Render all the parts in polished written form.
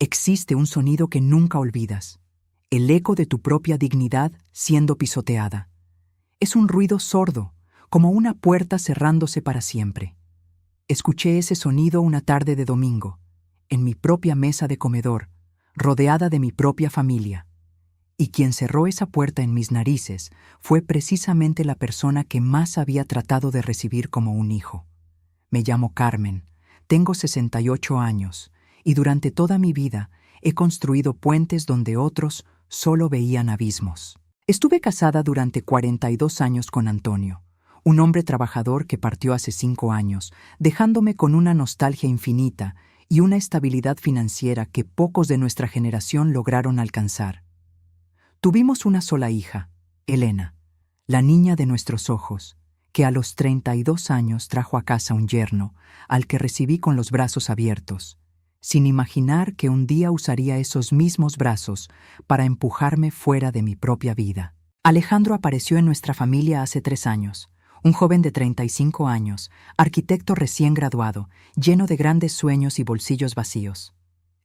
Existe un sonido que nunca olvidas, el eco de tu propia dignidad siendo pisoteada. Es un ruido sordo, como una puerta cerrándose para siempre. Escuché ese sonido una tarde de domingo, en mi propia mesa de comedor, rodeada de mi propia familia. Y quien cerró esa puerta en mis narices fue precisamente la persona que más había tratado de recibir como un hijo. Me llamo Carmen, tengo 68 años, y durante toda mi vida he construido puentes donde otros solo veían abismos. Estuve casada durante 42 años con Antonio, un hombre trabajador que partió hace 5 años, dejándome con una nostalgia infinita y una estabilidad financiera que pocos de nuestra generación lograron alcanzar. Tuvimos una sola hija, Elena, la niña de nuestros ojos, que a los 32 años trajo a casa un yerno, al que recibí con los brazos abiertos, sin imaginar que un día usaría esos mismos brazos para empujarme fuera de mi propia vida. Alejandro apareció en nuestra familia hace 3 años, un joven de 35 años, arquitecto recién graduado, lleno de grandes sueños y bolsillos vacíos.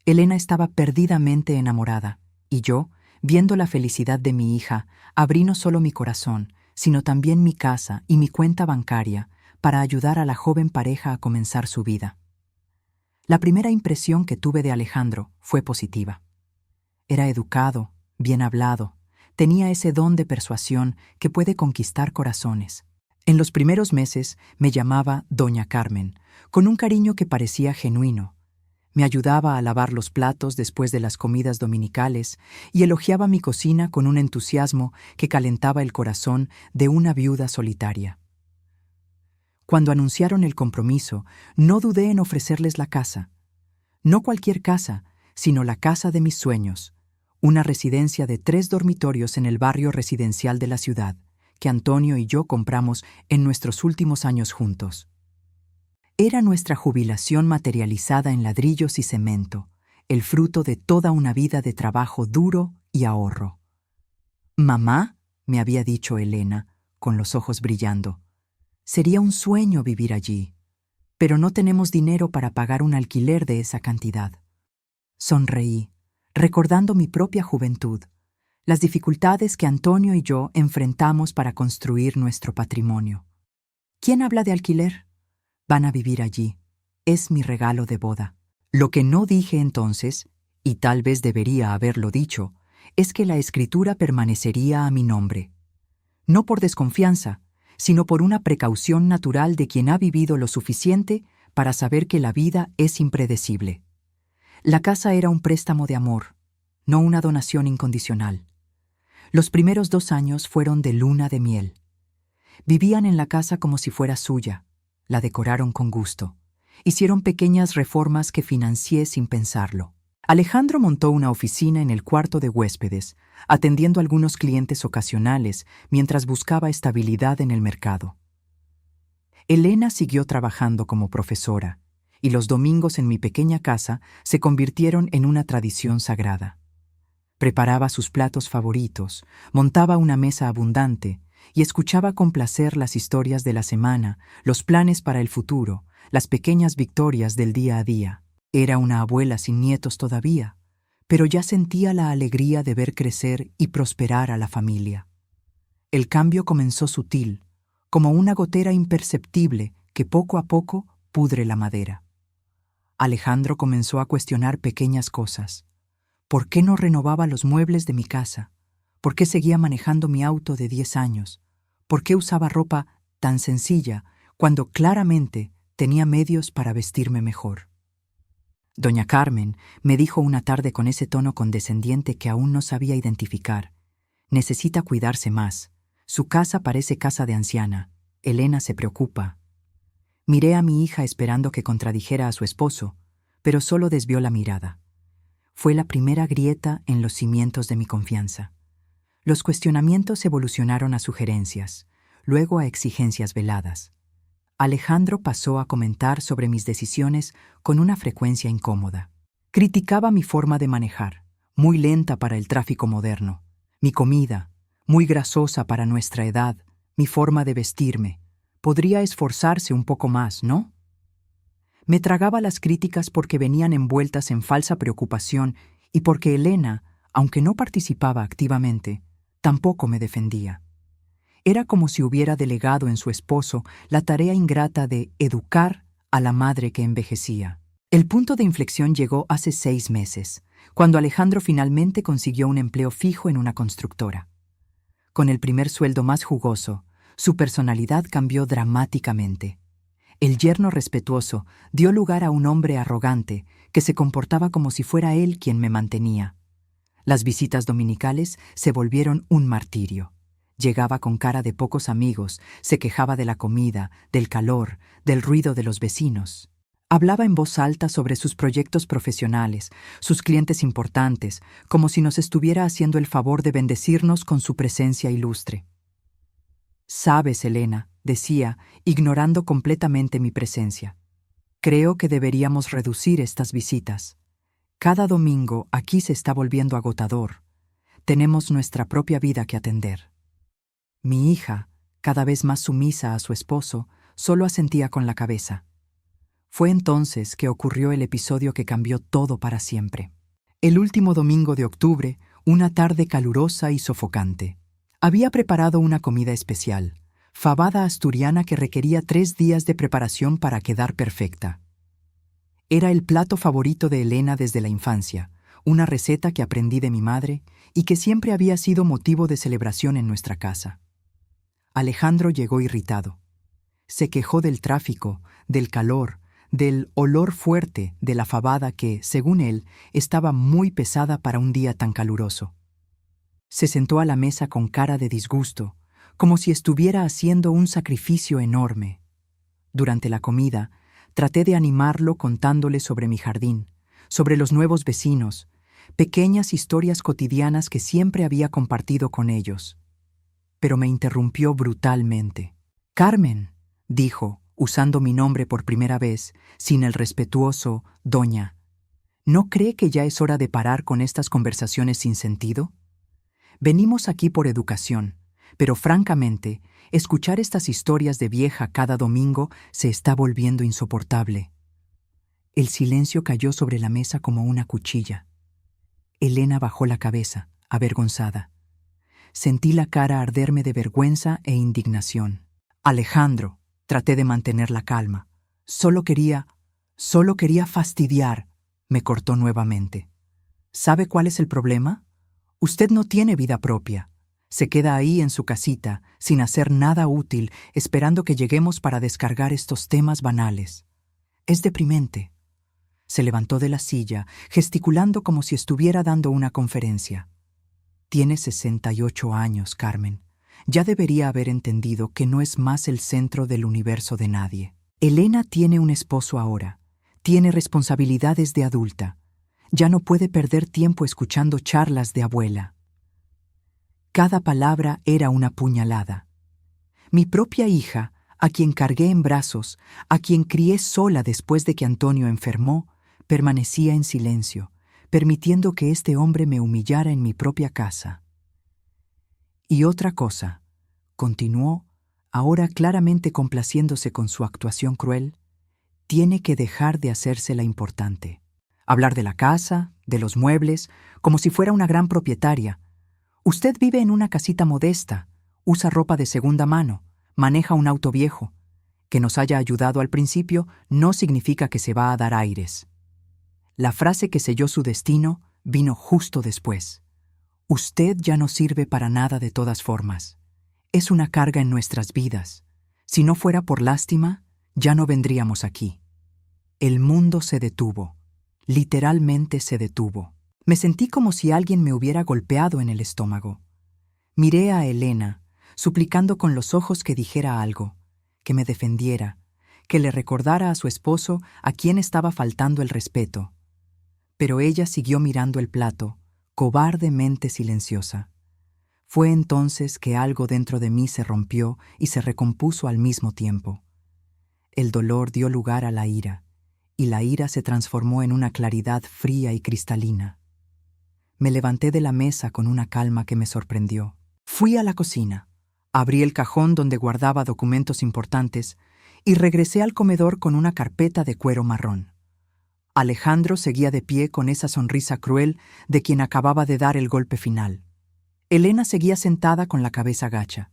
Elena estaba perdidamente enamorada, y yo, viendo la felicidad de mi hija, abrí no solo mi corazón, sino también mi casa y mi cuenta bancaria para ayudar a la joven pareja a comenzar su vida. La primera impresión que tuve de Alejandro fue positiva. Era educado, bien hablado, tenía ese don de persuasión que puede conquistar corazones. En los primeros meses me llamaba Doña Carmen, con un cariño que parecía genuino. Me ayudaba a lavar los platos después de las comidas dominicales y elogiaba mi cocina con un entusiasmo que calentaba el corazón de una viuda solitaria. Cuando anunciaron el compromiso, no dudé en ofrecerles la casa. No cualquier casa, sino la casa de mis sueños, una residencia de 3 dormitorios en el barrio residencial de la ciudad, que Antonio y yo compramos en nuestros últimos años juntos. Era nuestra jubilación materializada en ladrillos y cemento, el fruto de toda una vida de trabajo duro y ahorro. «Mamá», me había dicho Elena, con los ojos brillando, «sería un sueño vivir allí, pero no tenemos dinero para pagar un alquiler de esa cantidad». Sonreí, recordando mi propia juventud, las dificultades que Antonio y yo enfrentamos para construir nuestro patrimonio. «¿Quién habla de alquiler? Van a vivir allí. Es mi regalo de boda». Lo que no dije entonces, y tal vez debería haberlo dicho, es que la escritura permanecería a mi nombre. No por desconfianza, sino por una precaución natural de quien ha vivido lo suficiente para saber que la vida es impredecible. La casa era un préstamo de amor, no una donación incondicional. Los primeros 2 años fueron de luna de miel. Vivían en la casa como si fuera suya, la decoraron con gusto. Hicieron pequeñas reformas que financié sin pensarlo. Alejandro montó una oficina en el cuarto de huéspedes, atendiendo a algunos clientes ocasionales mientras buscaba estabilidad en el mercado. Elena siguió trabajando como profesora, y los domingos en mi pequeña casa se convirtieron en una tradición sagrada. Preparaba sus platos favoritos, montaba una mesa abundante y escuchaba con placer las historias de la semana, los planes para el futuro, las pequeñas victorias del día a día. Era una abuela sin nietos todavía, pero ya sentía la alegría de ver crecer y prosperar a la familia. El cambio comenzó sutil, como una gotera imperceptible que poco a poco pudre la madera. Alejandro comenzó a cuestionar pequeñas cosas. ¿Por qué no renovaba los muebles de mi casa? ¿Por qué seguía manejando mi auto de 10 años? ¿Por qué usaba ropa tan sencilla cuando claramente tenía medios para vestirme mejor? Doña Carmen me dijo una tarde con ese tono condescendiente que aún no sabía identificar. Necesita cuidarse más. Su casa parece casa de anciana. Elena se preocupa. Miré a mi hija esperando que contradijera a su esposo, pero solo desvió la mirada. Fue la primera grieta en los cimientos de mi confianza. Los cuestionamientos evolucionaron a sugerencias, luego a exigencias veladas. Alejandro pasó a comentar sobre mis decisiones con una frecuencia incómoda. Criticaba mi forma de manejar, muy lenta para el tráfico moderno, mi comida, muy grasosa para nuestra edad, mi forma de vestirme. Podría esforzarse un poco más, ¿no? Me tragaba las críticas porque venían envueltas en falsa preocupación y porque Elena, aunque no participaba activamente, tampoco me defendía. Era como si hubiera delegado en su esposo la tarea ingrata de educar a la madre que envejecía. El punto de inflexión llegó hace 6 meses, cuando Alejandro finalmente consiguió un empleo fijo en una constructora. Con el primer sueldo más jugoso, su personalidad cambió dramáticamente. El yerno respetuoso dio lugar a un hombre arrogante que se comportaba como si fuera él quien me mantenía. Las visitas dominicales se volvieron un martirio. Llegaba con cara de pocos amigos, se quejaba de la comida, del calor, del ruido de los vecinos. Hablaba en voz alta sobre sus proyectos profesionales, sus clientes importantes, como si nos estuviera haciendo el favor de bendecirnos con su presencia ilustre. «Sabes, Elena», decía, ignorando completamente mi presencia, «creo que deberíamos reducir estas visitas. Cada domingo aquí se está volviendo agotador. Tenemos nuestra propia vida que atender». Mi hija, cada vez más sumisa a su esposo, solo asentía con la cabeza. Fue entonces que ocurrió el episodio que cambió todo para siempre. El último domingo de octubre, una tarde calurosa y sofocante. Había preparado una comida especial, fabada asturiana que requería 3 días de preparación para quedar perfecta. Era el plato favorito de Elena desde la infancia, una receta que aprendí de mi madre y que siempre había sido motivo de celebración en nuestra casa. Alejandro llegó irritado. Se quejó del tráfico, del calor, del olor fuerte de la fabada que, según él, estaba muy pesada para un día tan caluroso. Se sentó a la mesa con cara de disgusto, como si estuviera haciendo un sacrificio enorme. Durante la comida, traté de animarlo contándole sobre mi jardín, sobre los nuevos vecinos, pequeñas historias cotidianas que siempre había compartido con ellos. Pero me interrumpió brutalmente. «Carmen», dijo, usando mi nombre por primera vez, sin el respetuoso «doña», ¿no cree que ya es hora de parar con estas conversaciones sin sentido? Venimos aquí por educación, pero francamente, escuchar estas historias de vieja cada domingo se está volviendo insoportable. El silencio cayó sobre la mesa como una cuchilla. Elena bajó la cabeza, avergonzada. Sentí la cara arderme de vergüenza e indignación. «Alejandro», traté de mantener la calma. Solo quería fastidiar», me cortó nuevamente. «¿Sabe cuál es el problema? Usted no tiene vida propia. Se queda ahí en su casita, sin hacer nada útil, esperando que lleguemos para descargar estos temas banales. Es deprimente». Se levantó de la silla, gesticulando como si estuviera dando una conferencia. «Tiene 68 años, Carmen. Ya debería haber entendido que no es más el centro del universo de nadie. Elena tiene un esposo ahora. Tiene responsabilidades de adulta. Ya no puede perder tiempo escuchando charlas de abuela». Cada palabra era una puñalada. Mi propia hija, a quien cargué en brazos, a quien crié sola después de que Antonio enfermó, permanecía en silencio, permitiendo que este hombre me humillara en mi propia casa. «Y otra cosa», continuó, ahora claramente complaciéndose con su actuación cruel, «tiene que dejar de hacerse la importante. Hablar de la casa, de los muebles, como si fuera una gran propietaria. Usted vive en una casita modesta, usa ropa de segunda mano, maneja un auto viejo. Que nos haya ayudado al principio no significa que se va a dar aires». La frase que selló su destino vino justo después. «Usted ya no sirve para nada de todas formas. Es una carga en nuestras vidas. Si no fuera por lástima, ya no vendríamos aquí». El mundo se detuvo. Literalmente se detuvo. Me sentí como si alguien me hubiera golpeado en el estómago. Miré a Elena, suplicando con los ojos que dijera algo, que me defendiera, que le recordara a su esposo a quien estaba faltando el respeto. Pero ella siguió mirando el plato, cobardemente silenciosa. Fue entonces que algo dentro de mí se rompió y se recompuso al mismo tiempo. El dolor dio lugar a la ira, y la ira se transformó en una claridad fría y cristalina. Me levanté de la mesa con una calma que me sorprendió. Fui a la cocina, abrí el cajón donde guardaba documentos importantes y regresé al comedor con una carpeta de cuero marrón. Alejandro seguía de pie con esa sonrisa cruel de quien acababa de dar el golpe final. Elena seguía sentada con la cabeza gacha.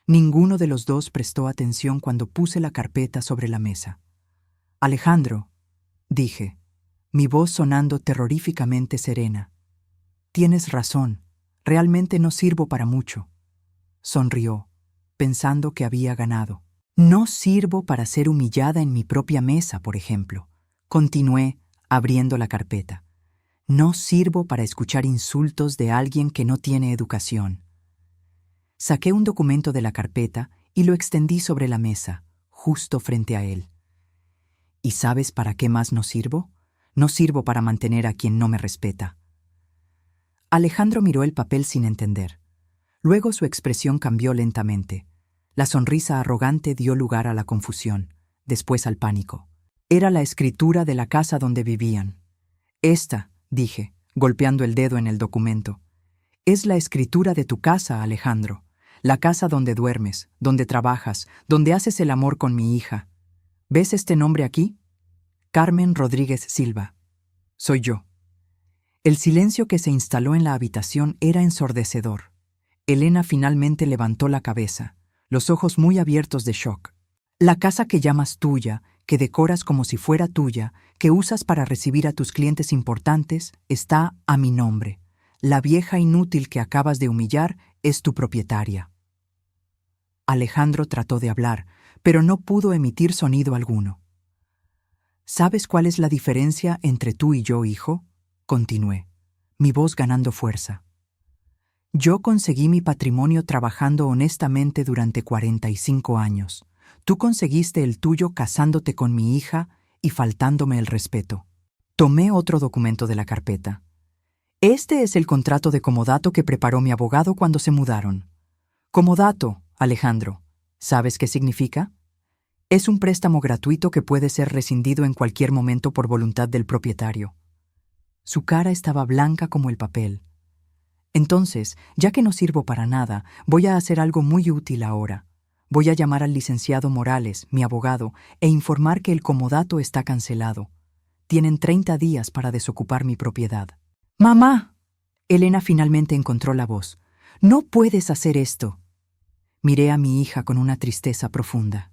Ninguno de los dos prestó atención cuando puse la carpeta sobre la mesa. «Alejandro», dije, mi voz sonando terroríficamente serena. «Tienes razón, realmente no sirvo para mucho». Sonrió, pensando que había ganado. «No sirvo para ser humillada en mi propia mesa, por ejemplo». Continué, abriendo la carpeta. «No sirvo para escuchar insultos de alguien que no tiene educación». Saqué un documento de la carpeta y lo extendí sobre la mesa, justo frente a él. ¿Y sabes para qué más no sirvo? No sirvo para mantener a quien no me respeta. Alejandro miró el papel sin entender. Luego su expresión cambió lentamente. La sonrisa arrogante dio lugar a la confusión, después al pánico. Era la escritura de la casa donde vivían. «Esta», dije, golpeando el dedo en el documento, «es la escritura de tu casa, Alejandro. La casa donde duermes, donde trabajas, donde haces el amor con mi hija. ¿Ves este nombre aquí? Carmen Rodríguez Silva. Soy yo». El silencio que se instaló en la habitación era ensordecedor. Elena finalmente levantó la cabeza, los ojos muy abiertos de shock. «La casa que llamas tuya, que decoras como si fuera tuya, que usas para recibir a tus clientes importantes, está a mi nombre. La vieja inútil que acabas de humillar es tu propietaria». Alejandro trató de hablar, pero no pudo emitir sonido alguno. «¿Sabes cuál es la diferencia entre tú y yo, hijo?», continué, mi voz ganando fuerza. «Yo conseguí mi patrimonio trabajando honestamente durante 45 años. Tú conseguiste el tuyo casándote con mi hija y faltándome el respeto». Tomé otro documento de la carpeta. «Este es el contrato de comodato que preparó mi abogado cuando se mudaron». «Comodato, Alejandro, ¿sabes qué significa? Es un préstamo gratuito que puede ser rescindido en cualquier momento por voluntad del propietario». Su cara estaba blanca como el papel. «Entonces, ya que no sirvo para nada, voy a hacer algo muy útil ahora. Voy a llamar al licenciado Morales, mi abogado, e informar que el comodato está cancelado. Tienen 30 días para desocupar mi propiedad». «¡Mamá!». Elena finalmente encontró la voz. «No puedes hacer esto». Miré a mi hija con una tristeza profunda.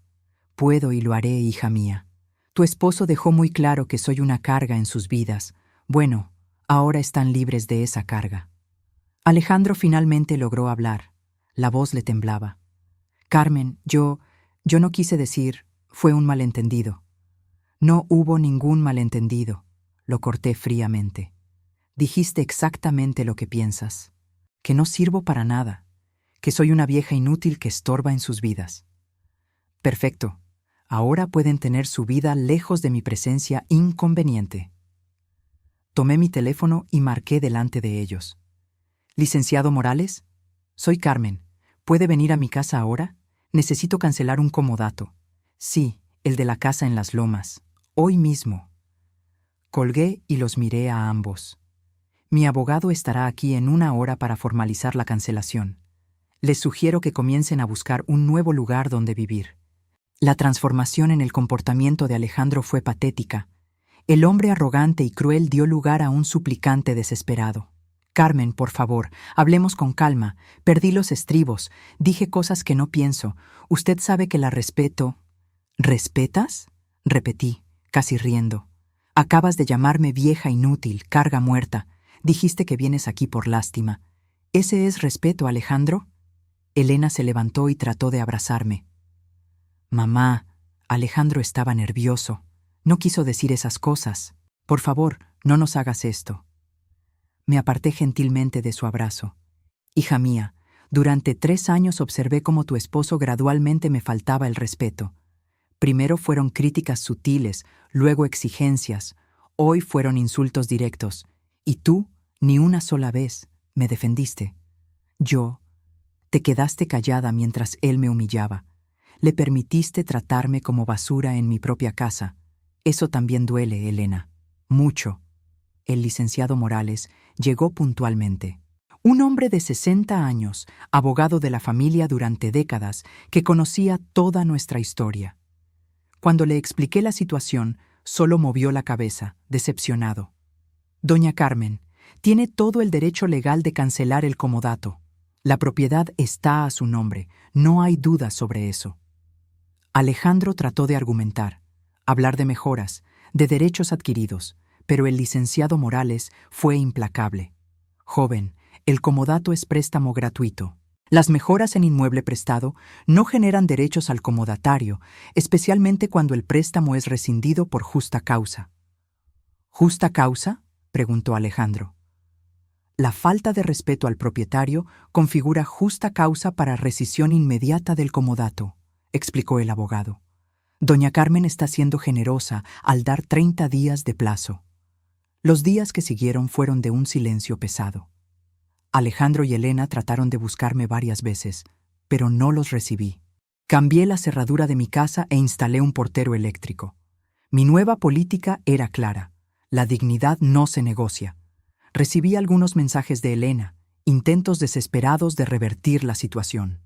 «Puedo y lo haré, hija mía. Tu esposo dejó muy claro que soy una carga en sus vidas. Bueno, ahora están libres de esa carga». Alejandro finalmente logró hablar. La voz le temblaba. «Carmen, yo no quise decir, fue un malentendido». «No hubo ningún malentendido», lo corté fríamente. «Dijiste exactamente lo que piensas, que no sirvo para nada, que soy una vieja inútil que estorba en sus vidas». «Perfecto. Ahora pueden tener su vida lejos de mi presencia inconveniente». Tomé mi teléfono y marqué delante de ellos. «Licenciado Morales, soy Carmen. ¿Puede venir a mi casa ahora? Necesito cancelar un comodato. Sí, el de la casa en las Lomas. Hoy mismo». Colgué y los miré a ambos. «Mi abogado estará aquí en 1 hora para formalizar la cancelación. Les sugiero que comiencen a buscar un nuevo lugar donde vivir». La transformación en el comportamiento de Alejandro fue patética. El hombre arrogante y cruel dio lugar a un suplicante desesperado. «Carmen, por favor, hablemos con calma. Perdí los estribos. Dije cosas que no pienso. Usted sabe que la respeto». «¿Respetas?», repetí, casi riendo. «Acabas de llamarme vieja inútil, carga muerta. Dijiste que vienes aquí por lástima. ¿Ese es respeto, Alejandro?». Elena se levantó y trató de abrazarme. «Mamá», Alejandro estaba nervioso. «No quiso decir esas cosas. Por favor, no nos hagas esto». Me aparté gentilmente de su abrazo. «Hija mía, durante 3 años observé cómo tu esposo gradualmente me faltaba el respeto. Primero fueron críticas sutiles, luego exigencias. Hoy fueron insultos directos. Y tú, ni una sola vez, me defendiste. Te quedaste callada mientras él me humillaba. Le permitiste tratarme como basura en mi propia casa. Eso también duele, Elena. Mucho». El licenciado Morales llegó puntualmente. Un hombre de 60 años, abogado de la familia durante décadas, que conocía toda nuestra historia. Cuando le expliqué la situación, solo movió la cabeza, decepcionado. Doña Carmen, tiene todo el derecho legal de cancelar el comodato. La propiedad está a su nombre, no hay dudas sobre eso. Alejandro trató de argumentar, hablar de mejoras, de derechos adquiridos, pero el licenciado Morales fue implacable. Joven, el comodato es préstamo gratuito. Las mejoras en inmueble prestado no generan derechos al comodatario, especialmente cuando el préstamo es rescindido por justa causa. ¿Justa causa?, preguntó Alejandro. La falta de respeto al propietario configura justa causa para rescisión inmediata del comodato, explicó el abogado. Doña Carmen está siendo generosa al dar 30 días de plazo. Los días que siguieron fueron de un silencio pesado. Alejandro y Elena trataron de buscarme varias veces, pero no los recibí. Cambié la cerradura de mi casa e instalé un portero eléctrico. Mi nueva política era clara: la dignidad no se negocia. Recibí algunos mensajes de Elena, intentos desesperados de revertir la situación.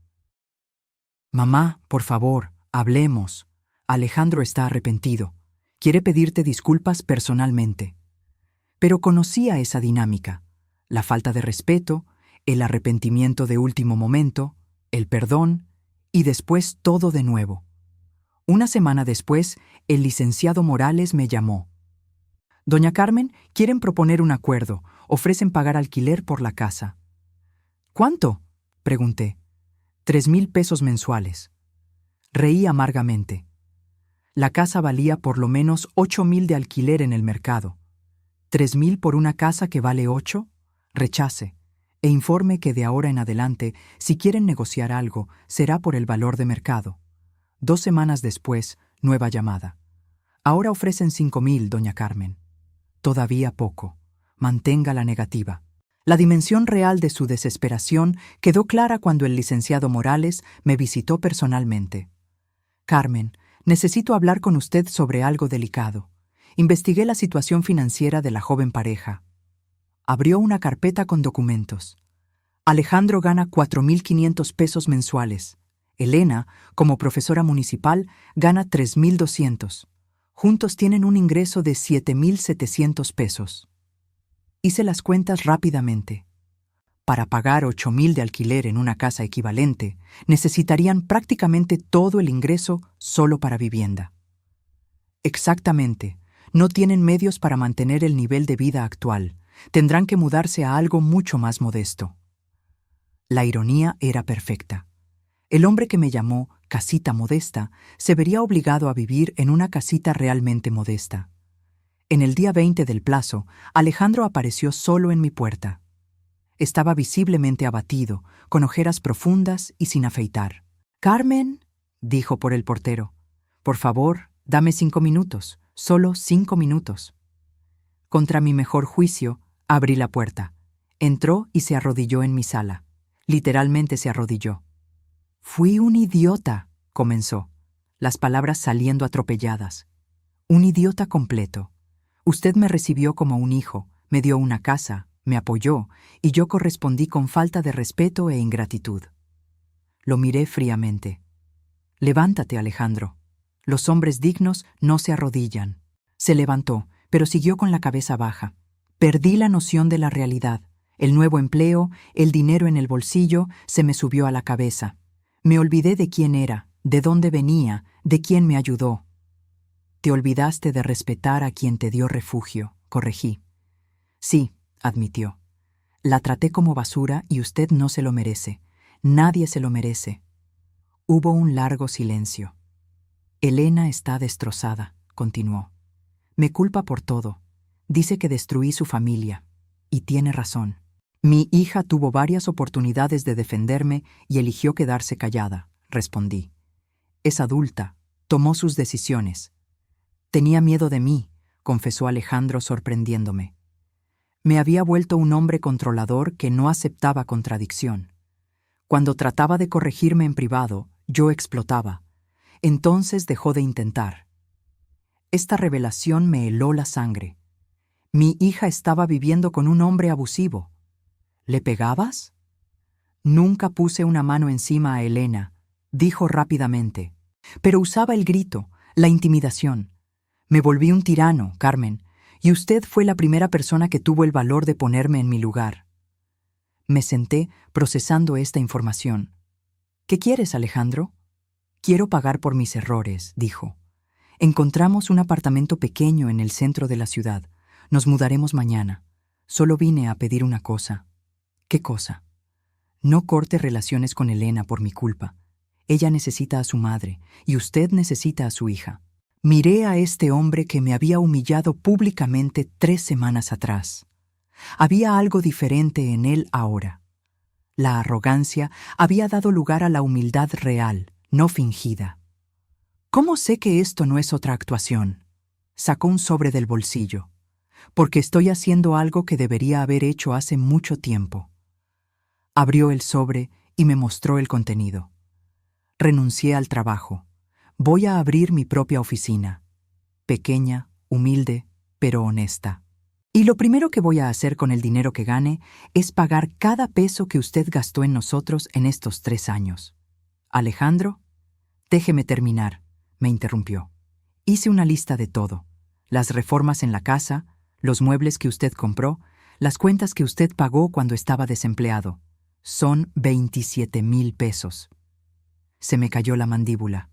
Mamá, por favor, hablemos. Alejandro está arrepentido. Quiere pedirte disculpas personalmente. Pero conocía esa dinámica: la falta de respeto, el arrepentimiento de último momento, el perdón y después todo de nuevo. Una semana después, el licenciado Morales me llamó. Doña Carmen, quieren proponer un acuerdo, ofrecen pagar alquiler por la casa. ¿Cuánto?, pregunté. 3,000 pesos mensuales. Reí amargamente. La casa valía por lo menos 8,000 de alquiler en el mercado. 3,000 por una casa que vale 8, rechace, e informe que de ahora en adelante, si quieren negociar algo, será por el valor de mercado. 2 semanas después, nueva llamada. Ahora ofrecen 5,000, doña Carmen. Todavía poco. Mantenga la negativa. La dimensión real de su desesperación quedó clara cuando el licenciado Morales me visitó personalmente. Carmen, necesito hablar con usted sobre algo delicado. Investigué la situación financiera de la joven pareja. Abrió una carpeta con documentos. Alejandro gana 4,500 pesos mensuales. Elena, como profesora municipal, gana 3,200. Juntos tienen un ingreso de 7,700 pesos. Hice las cuentas rápidamente. Para pagar 8,000 de alquiler en una casa equivalente, necesitarían prácticamente todo el ingreso solo para vivienda. Exactamente. No tienen medios para mantener el nivel de vida actual. Tendrán que mudarse a algo mucho más modesto. La ironía era perfecta. El hombre que me llamó casita modesta se vería obligado a vivir en una casita realmente modesta. En el día 20 del plazo, Alejandro apareció solo en mi puerta. Estaba visiblemente abatido, con ojeras profundas y sin afeitar. «Carmen», dijo por el portero, «por favor, dame 5 minutos, solo 5 minutos». Contra mi mejor juicio, abrí la puerta. Entró y se arrodilló en mi sala. Literalmente se arrodilló. «Fui un idiota», comenzó, las palabras saliendo atropelladas. «Un idiota completo. Usted me recibió como un hijo, me dio una casa, me apoyó, y yo correspondí con falta de respeto e ingratitud». Lo miré fríamente. «Levántate, Alejandro. Los hombres dignos no se arrodillan». Se levantó, pero siguió con la cabeza baja. Perdí la noción de la realidad. El nuevo empleo, el dinero en el bolsillo, se me subió a la cabeza. Me olvidé de quién era, de dónde venía, de quién me ayudó. «Te olvidaste de respetar a quien te dio refugio», corregí. «Sí», admitió. «La traté como basura y usted no se lo merece. Nadie se lo merece». Hubo un largo silencio. «Elena está destrozada», continuó. «Me culpa por todo. Dice que destruí su familia. Y tiene razón. Mi hija tuvo varias oportunidades de defenderme y eligió quedarse callada», respondí. «Es adulta, tomó sus decisiones». «Tenía miedo de mí», confesó Alejandro sorprendiéndome. Me había vuelto un hombre controlador que no aceptaba contradicción. Cuando trataba de corregirme en privado, yo explotaba. Entonces dejó de intentar. Esta revelación me heló la sangre. Mi hija estaba viviendo con un hombre abusivo. ¿Le pegabas? Nunca puse una mano encima a Elena, dijo rápidamente. Pero usaba el grito, La intimidación. Me volví un tirano, Carmen, y usted fue la primera persona que tuvo el valor de ponerme en mi lugar. Me senté procesando esta información. ¿Qué quieres, Alejandro? Quiero pagar por mis errores, dijo. Encontramos un apartamento pequeño en el centro de la ciudad. Nos mudaremos mañana. Solo vine a pedir una cosa. ¿Qué cosa? No corte relaciones con Elena por mi culpa. Ella necesita a su madre y usted necesita a su hija. Miré a este hombre que me había humillado públicamente 3 semanas atrás. Había algo diferente en él ahora. La arrogancia había dado lugar a la humildad real, no fingida. ¿Cómo sé que esto no es otra actuación? Sacó un sobre del bolsillo. Porque estoy haciendo algo que debería haber hecho hace mucho tiempo. Abrió el sobre y me mostró el contenido. Renuncié al trabajo. Voy a abrir mi propia oficina. Pequeña, humilde, pero honesta. Y lo primero que voy a hacer con el dinero que gane es pagar cada peso que usted gastó en nosotros en estos 3 años. Alejandro, déjeme terminar, me interrumpió. Hice una lista de todo. Las reformas en la casa, los muebles que usted compró, las cuentas que usted pagó cuando estaba desempleado. Son 27,000 pesos. Se me cayó la mandíbula.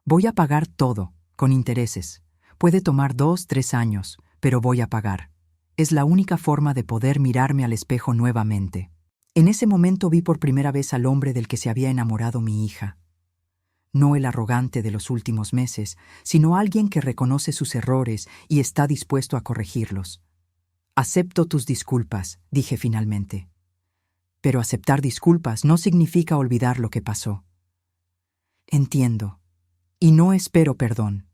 Voy a pagar todo, con intereses. Puede tomar 2, 3 años, pero voy a pagar. Es la única forma de poder mirarme al espejo nuevamente. En ese momento vi por primera vez al hombre del que se había enamorado mi hija. No el arrogante de los últimos meses, sino alguien que reconoce sus errores y está dispuesto a corregirlos. Acepto tus disculpas, dije finalmente. Pero aceptar disculpas no significa olvidar lo que pasó. Entiendo. Y no espero perdón.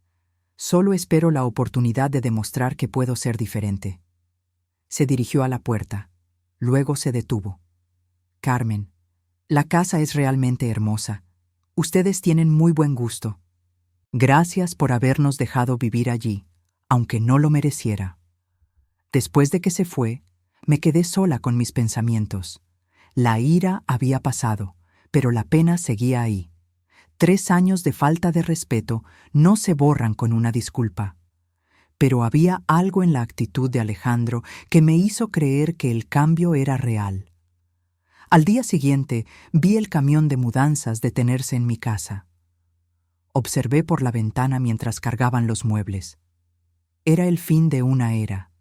Solo espero la oportunidad de demostrar que puedo ser diferente. Se dirigió a la puerta. Luego se detuvo. Carmen, la casa es realmente hermosa. Ustedes tienen muy buen gusto. Gracias por habernos dejado vivir allí, aunque no lo mereciera. Después de que se fue, me quedé sola con mis pensamientos. La ira había pasado, pero la pena seguía ahí. 3 años de falta de respeto no se borran con una disculpa. Pero había algo en la actitud de Alejandro que me hizo creer que el cambio era real. Al día siguiente vi el camión de mudanzas detenerse en mi casa. Observé por la ventana mientras cargaban los muebles. Era el fin de una era,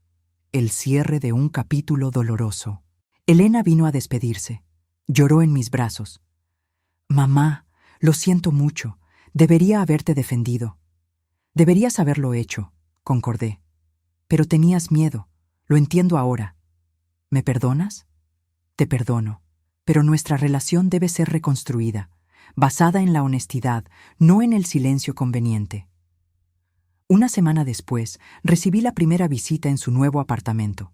el cierre de un capítulo doloroso. Elena vino a despedirse. Lloró en mis brazos. Mamá, lo siento mucho. Debería haberte defendido. Deberías haberlo hecho, concordé. Pero tenías miedo. Lo entiendo ahora. ¿Me perdonas? Te perdono. Pero nuestra relación debe ser reconstruida, basada en la honestidad, no en el silencio conveniente. Una semana después, recibí la primera visita en su nuevo apartamento.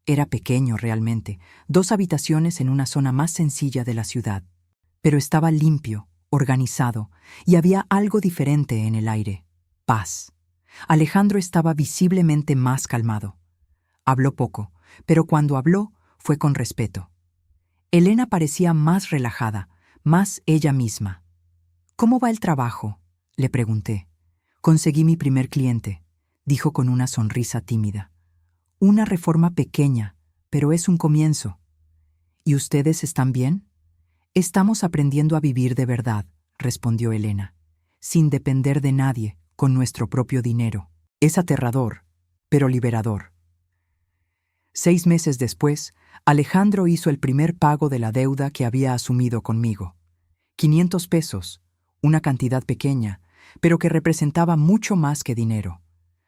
Era pequeño realmente, 2 habitaciones en una zona más sencilla de la ciudad. Pero estaba limpio, organizado, y había algo diferente en el aire. Paz. Alejandro estaba visiblemente más calmado. Habló poco, pero cuando habló fue con respeto. Elena parecía más relajada, más ella misma. ¿Cómo va el trabajo?, le pregunté. Conseguí mi primer cliente, dijo con una sonrisa tímida. Una reforma pequeña, pero es un comienzo. ¿Y ustedes están bien? Estamos aprendiendo a vivir de verdad, respondió Elena, sin depender de nadie, con nuestro propio dinero. Es aterrador, pero liberador. 6 meses después, Alejandro hizo el primer pago de la deuda que había asumido conmigo. 500 pesos, una cantidad pequeña, pero que representaba mucho más que dinero.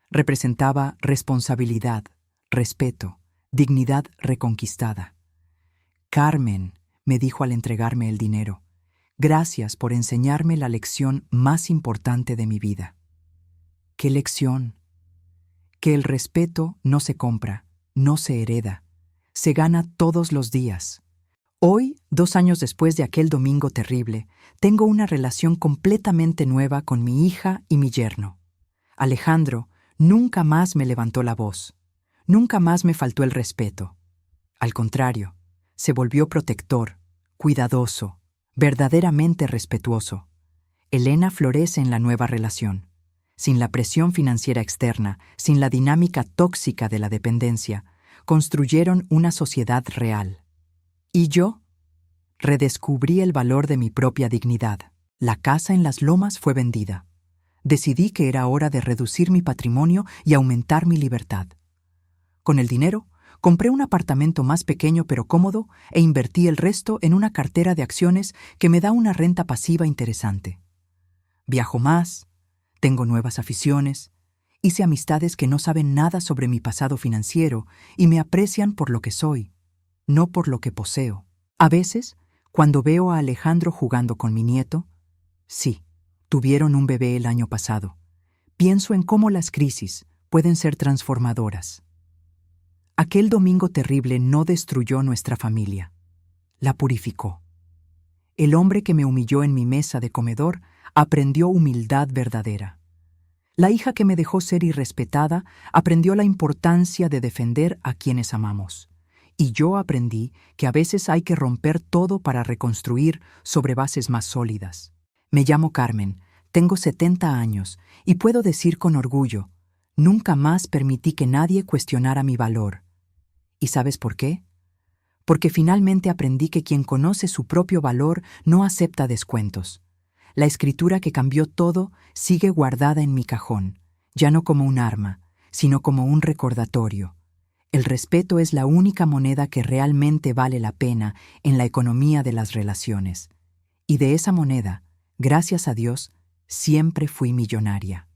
Representaba responsabilidad, respeto, dignidad reconquistada. Carmen, me dijo al entregarme el dinero, gracias por enseñarme la lección más importante de mi vida. ¿Qué lección? Que el respeto no se compra, no se hereda, se gana todos los días. Hoy, 2 años después de aquel domingo terrible, tengo una relación completamente nueva con mi hija y mi yerno. Alejandro nunca más me levantó la voz, nunca más me faltó el respeto. Al contrario, se volvió protector, cuidadoso, verdaderamente respetuoso. Elena florece en la nueva relación. Sin la presión financiera externa, sin la dinámica tóxica de la dependencia, construyeron una sociedad real. Y yo redescubrí el valor de mi propia dignidad. La casa en las Lomas fue vendida. Decidí que era hora de reducir mi patrimonio y aumentar mi libertad. Con el dinero, compré un apartamento más pequeño pero cómodo e invertí el resto en una cartera de acciones que me da una renta pasiva interesante. Viajo más, tengo nuevas aficiones, hice amistades que no saben nada sobre mi pasado financiero y me aprecian por lo que soy, no por lo que poseo. A veces, cuando veo a Alejandro jugando con mi nieto, sí, tuvieron un bebé el año pasado. Pienso en cómo las crisis pueden ser transformadoras. Aquel domingo terrible no destruyó nuestra familia, la purificó. El hombre que me humilló en mi mesa de comedor aprendió humildad verdadera. La hija que me dejó ser irrespetada aprendió la importancia de defender a quienes amamos. Y yo aprendí que a veces hay que romper todo para reconstruir sobre bases más sólidas. Me llamo Carmen, tengo 70 años y puedo decir con orgullo, nunca más permití que nadie cuestionara mi valor. ¿Y sabes por qué? Porque finalmente aprendí que quien conoce su propio valor no acepta descuentos. La escritura que cambió todo sigue guardada en mi cajón, ya no como un arma, sino como un recordatorio. El respeto es la única moneda que realmente vale la pena en la economía de las relaciones. Y de esa moneda, gracias a Dios, siempre fui millonaria.